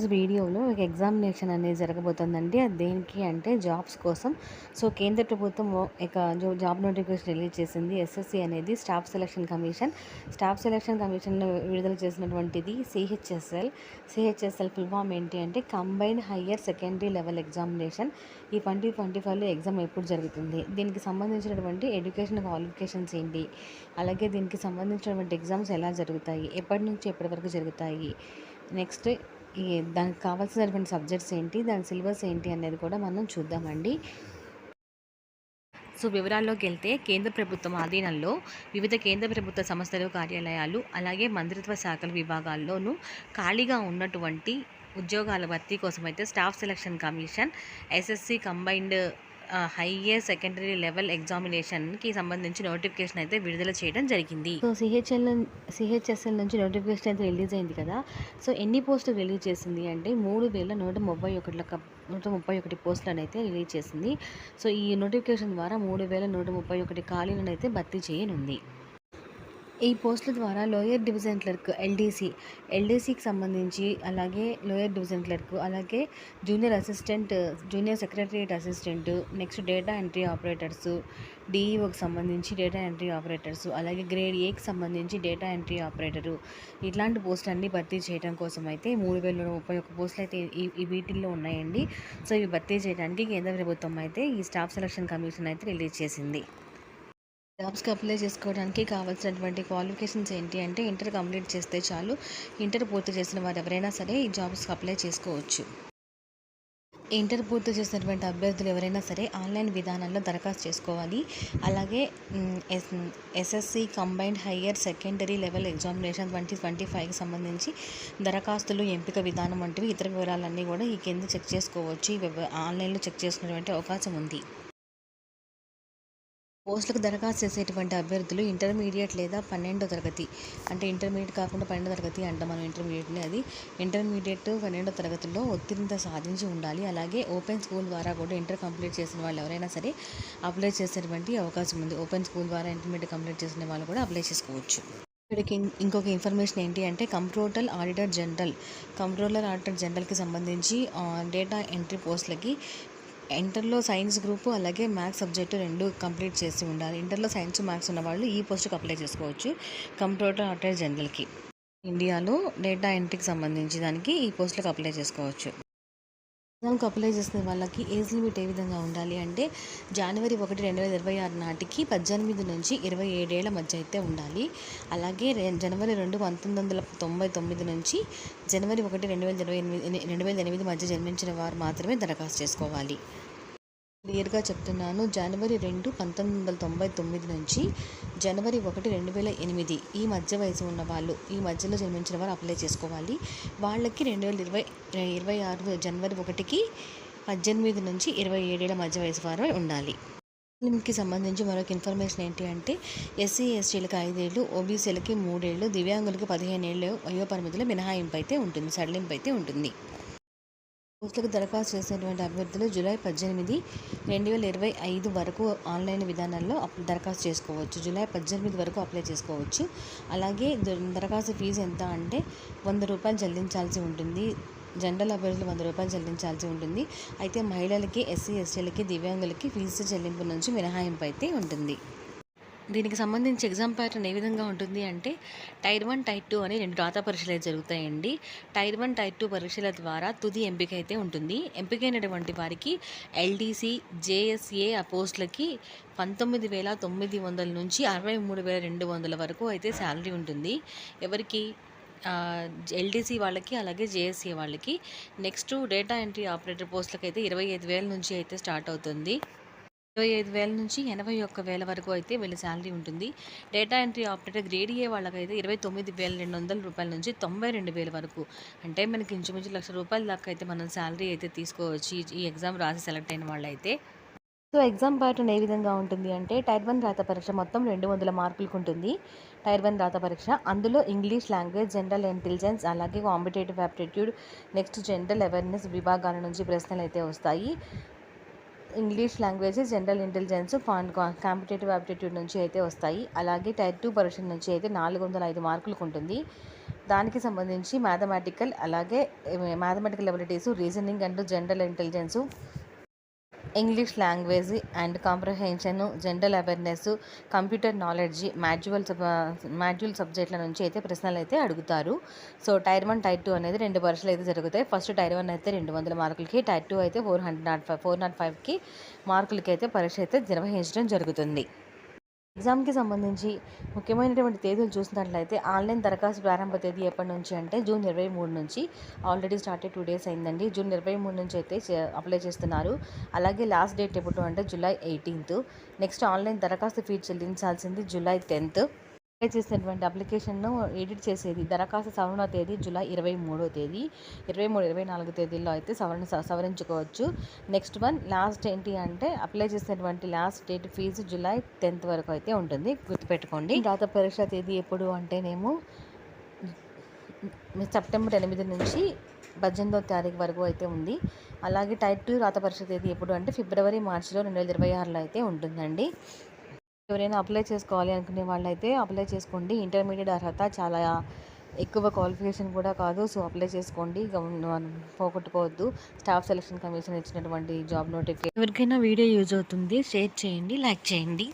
ఈరోజు వీడియోలో ఒక ఎగ్జామినేషన్ అనేది జరగబోతుందండి. అది దేనికి అంటే జాబ్స్ కోసం. సో కేంద్ర ప్రభుత్వం ఇక జాబ్ నోటిఫికేషన్ రిలీజ్ చేసింది. ఎస్ఎస్సి అనేది staff selection commission. Staff selection commission విడుదల చేసినటువంటిది సిహెచ్ఎస్ఎల్ ఫుల్ ఫామ్ ఏంటి అంటే combined higher secondary level examination. ఈ 2025లో ఎగ్జామ్ ఎప్పుడు జరుగుతుంది, దీనికి సంబంధించినటువంటి ఎడ్యుకేషన్ క్వాలిఫికేషన్స్ ఏంటి, అలాగే దీనికి సంబంధించినటువంటి ఎగ్జామ్స్ ఎలా జరుగుతాయి, ఎప్పటి నుంచి ఎప్పటి వరకు జరుగుతాయి, నెక్స్ట్ దానికి కావాల్సినటువంటి సబ్జెక్ట్స్ ఏంటి, దాని సిలబస్ ఏంటి అనేది కూడా మనం చూద్దామండి. సో వివరాల్లోకి వెళ్తే కేంద్ర ప్రభుత్వం ఆధీనంలో వివిధ కేంద్ర ప్రభుత్వ సంస్థలు, కార్యాలయాలు, అలాగే మంత్రిత్వ శాఖల విభాగాల్లోనూ ఖాళీగా ఉన్నటువంటి ఉద్యోగాల భర్తీ కోసం అయితే staff selection commission SSC combined higher secondary level ఎగ్జామినేషన్కి సంబంధించి నోటిఫికేషన్ అయితే విడుదల చేయడం జరిగింది. సో సిహెచ్ఎస్ఎల్ నుంచి నోటిఫికేషన్ అయితే రిలీజ్ అయింది కదా. సో ఎన్ని పోస్టులు రిలీజ్ చేసింది అంటే 3131 పోస్టులను అయితే రిలీజ్ చేసింది. సో ఈ నోటిఫికేషన్ ద్వారా 3131 ఖాళీలను అయితే భర్తీ చేయనుంది. ఈ పోస్టుల ద్వారా లోయర్ డివిజన్ క్లర్క్ ఎల్డీసీకి సంబంధించి, అలాగే లోయర్ డివిజన్ క్లర్క్, అలాగే junior secretariat assistant, next data entry operators, డిఈఓకి సంబంధించి డేటా ఎంట్రీ ఆపరేటర్స్, అలాగే గ్రేడ్ ఏకి సంబంధించి డేటా ఎంట్రీ ఆపరేటరు, ఇట్లాంటి పోస్టులు అన్నీ భర్తీ చేయడం కోసం అయితే 3031 పోస్టులు అయితే ఈ వీటిల్లో ఉన్నాయండి. సో ఇవి భర్తీ చేయడానికి కేంద్ర ప్రభుత్వం అయితే ఈ స్టాఫ్ సెలక్షన్ కమిషన్ అయితే రిలీజ్ చేసింది. జాబ్స్కి అప్లై చేసుకోవడానికి కావాల్సినటువంటి క్వాలిఫికేషన్స్ ఏంటి అంటే ఇంటర్ కంప్లీట్ చేస్తే చాలు. ఇంటర్ పూర్తి చేసిన వారు ఎవరైనా సరే ఈ జాబ్స్కి అప్లై చేసుకోవచ్చు. ఇంటర్ పూర్తి చేసినటువంటి అభ్యర్థులు ఎవరైనా సరే ఆన్లైన్ విధానంలో దరఖాస్తు చేసుకోవాలి. అలాగే SSC combined higher secondary level examination 2025కి సంబంధించి దరఖాస్తులు, ఎంపిక విధానం వంటివి ఇతర వివరాలన్నీ కూడా ఈ కింద చెక్ చేసుకోవచ్చు. ఆన్లైన్లో చెక్ చేసుకునేటువంటి అవకాశం ఉంది. పోస్టులకు దరఖాస్తు చేసేటువంటి అభ్యర్థులు ఇంటర్మీడియట్ లేదా 12వ తరగతి, అంటే ఇంటర్మీడియట్ కాకుండా 12వ తరగతి అంటాం మనం ఇంటర్మీడియట్ని, అది ఇంటర్మీడియట్ 12వ తరగతిలో ఉత్తీర్ణత సాధించి ఉండాలి. అలాగే ఓపెన్ స్కూల్ ద్వారా కూడా ఇంటర్ కంప్లీట్ చేసిన వాళ్ళు ఎవరైనా సరే అప్లై చేసేటువంటి అవకాశం ఉంది. ఓపెన్ స్కూల్ ద్వారా ఇంటర్మీడియట్ కంప్లీట్ చేసిన వాళ్ళు కూడా అప్లై చేసుకోవచ్చు. ఇక్కడికి ఇంకొక ఇన్ఫర్మేషన్ ఏంటి అంటే కంప్ట్రోలర్ ఆడిటర్ జనరల్కి సంబంధించి డేటా ఎంట్రీ పోస్టులకి ఇంటర్లో సైన్స్ గ్రూపు, అలాగే మ్యాథ్స్ సబ్జెక్టు 2 కంప్లీట్ చేసి ఉండాలి. ఇంటర్లో సైన్స్, మ్యాథ్స్ ఉన్న వాళ్ళు ఈ పోస్టుకి అప్లై చేసుకోవచ్చు. కంప్ట్రోలర్ ఆడిటర్ జనరల్కి ఇండియాలో డేటా ఎంట్రీకి సంబంధించి దానికి ఈ పోస్టులకు అప్లై చేసుకోవచ్చు. ఎగ్జామ్కి అప్లై చేసిన వాళ్ళకి ఏజ్ లిమిట్ ఏ విధంగా ఉండాలి అంటే జనవరి 1, 2026 నాటికి 18 నుంచి 27 ఏళ్ల మధ్య అయితే ఉండాలి. అలాగే జనవరి 2, 1999 నుంచి జనవరి 1, 2008 మధ్య జన్మించిన వారు మాత్రమే దరఖాస్తు చేసుకోవాలి. క్లియర్గా చెప్తున్నాను, జనవరి 2, 1999 నుంచి జనవరి 1, 2008 ఈ మధ్య వయసు ఉన్న వాళ్ళు, ఈ మధ్యలో జన్మించిన వారు అప్లై చేసుకోవాలి. వాళ్ళకి 2026 జనవరి 1కి 18 నుంచి 27 ఏళ్ల మధ్య వయసు వారు ఉండాలి. దీనికి సంబంధించి మరొక ఇన్ఫర్మేషన్ ఏంటి అంటే ఎస్సీ ఎస్టీలకు 5 ఏళ్ళు, ఓబీసీలకి 3 ఏళ్ళు, దివ్యాంగులకి 15 ఏళ్ళు వయోపరిమితుల మినహాయింపు అయితే ఉంటుంది, సడలింపు అయితే ఉంటుంది. పోస్టులకు దరఖాస్తు చేసినటువంటి అభ్యర్థులు జూలై 18, 2025 వరకు ఆన్లైన్ విధానంలో దరఖాస్తు చేసుకోవచ్చు. జూలై 18 వరకు అప్లై చేసుకోవచ్చు. అలాగే దరఖాస్తు ఫీజు ఎంత అంటే 100 రూపాయలు చెల్లించాల్సి ఉంటుంది. జనరల్ అభ్యర్థులు 100 రూపాయలు చెల్లించాల్సి ఉంటుంది. అయితే మహిళలకి, ఎస్సీ ఎస్టీలకి, దివ్యాంగులకి ఫీజు చెల్లింపు నుంచి మినహాయింపు అయితే ఉంటుంది. దీనికి సంబంధించి ఎగ్జామ్ ప్యాటర్న్ ఏ విధంగా ఉంటుంది అంటే టైర్ 1, టైర్ 2 అని 2 రాత పరీక్షలు అయితే జరుగుతాయండి. టైర్ 1, టైర్ 2 పరీక్షల ద్వారా తుది ఎంపిక అయితే ఉంటుంది. ఎంపికైనటువంటి వారికి ఎల్డీసీ, జేఎస్ఏ ఆ పోస్టులకి 19,900 నుంచి 63,200 వరకు అయితే శాలరీ ఉంటుంది. ఎవరికి ఎల్డీసీ వాళ్ళకి, అలాగే జేఎస్ఏ వాళ్ళకి. నెక్స్ట్ డేటా ఎంట్రీ ఆపరేటర్ పోస్టులకి అయితే 25,000 నుంచి అయితే స్టార్ట్ అవుతుంది. 25,000 నుంచి 81,000 వరకు అయితే వీళ్ళ శాలరీ ఉంటుంది. Data entry operator grade A వాళ్ళకైతే 29,200 రూపాయల నుంచి 92,000 వరకు, అంటే మనకి ఇంచుమించు ₹1,00,000 దాకా అయితే మనం శాలరీ అయితే తీసుకోవచ్చు ఈ ఎగ్జామ్ రాసి సెలెక్ట్ అయిన వాళ్ళైతే. సో ఎగ్జామ్ ప్యాటర్న్ ఏ విధంగా ఉంటుంది అంటే టైర్ 1 రాత పరీక్ష మొత్తం 200 మార్కులకు ఉంటుంది. టైర్ 1 రాత పరీక్ష, అందులో ఇంగ్లీష్ లాంగ్వేజ్, జనరల్ ఇంటెలిజెన్స్, అలాగే competitive aptitude, next general awareness విభాగాల నుంచి ప్రశ్నలు అయితే వస్తాయి. English language, general intelligence, competitive aptitude నుంచి అయితే వస్తాయి. అలాగే టైర్ 2 పరీక్ష నుంచి అయితే 405 మార్కులకు ఉంటుంది. దానికి సంబంధించి మ్యాథమెటికల్, అలాగే mathematical abilities, reasoning and general intelligence, English language and comprehension, general awareness, computer knowledge, module సబ్జెక్టుల నుంచి అయితే ప్రశ్నలు అయితే అడుగుతారు. సో టైర్ 1 టైర్ 2 అనేది 2 పరీక్షలు అయితే జరుగుతాయి. ఫస్ట్ టైర్ 1 అయితే 200 మార్కులకి, టైర్ 2 అయితే 405కి మార్కులకి అయితే పరీక్ష అయితే నిర్వహించడం జరుగుతుంది. ఎగ్జామ్కి సంబంధించి ముఖ్యమైనటువంటి తేదీలు చూసినట్లయితే ఆన్లైన్ దరఖాస్తు ప్రారంభ తేదీ ఎప్పటి నుంచి అంటే జూన్ 23 నుంచి. ఆల్రెడీ స్టార్ట్ అయ్యి 2 డేస్ అయిందండి. జూన్ 23 నుంచి అయితే అప్లై చేస్తున్నారు. అలాగే లాస్ట్ డేట్ ఎప్పుడు అంటే జూలై 18. నెక్స్ట్ ఆన్లైన్ దరఖాస్తు ఫీజు చెల్లించాల్సింది జూలై 10. అప్లై చేసినటువంటి అప్లికేషన్ను ఎడిట్ చేసేది దరఖాస్తు సవరణ తేదీ జూలై 23వ తేదీ. 23, 24 తేదీల్లో అయితే సవరించుకోవచ్చు. నెక్స్ట్ వన్ లాస్ట్ ఏంటి అంటే అప్లై చేసినటువంటి last date fee July 10th వరకు అయితే ఉంటుంది, గుర్తుపెట్టుకోండి. రాత పరీక్ష తేదీ ఎప్పుడు అంటేనేమో సెప్టెంబర్ 8 నుంచి 18వ తారీఖు వరకు అయితే ఉంది. అలాగే టైర్ 2 రాత పరీక్ష తేదీ ఎప్పుడు అంటే ఫిబ్రవరి, మార్చిలో 2026లో అయితే ఉంటుందండి. ఎవరైనా అప్లై చేసుకోవాలి అనుకునే వాళ్ళైతే అప్లై చేసుకోండి. ఇంటర్మీడియట్ అర్హత చాలా ఎక్కువ క్వాలిఫికేషన్ కూడా కాదు. సో అప్లై చేసుకోండి, పోగొట్టుకోవద్దు. స్టాఫ్ సెలక్షన్ కమిషన్ ఇచ్చినటువంటి జాబ్ నోటిఫికేషన్. ఎవరికైనా వీడియో యూజ్ అవుతుంది, షేర్ చేయండి, లైక్ చేయండి.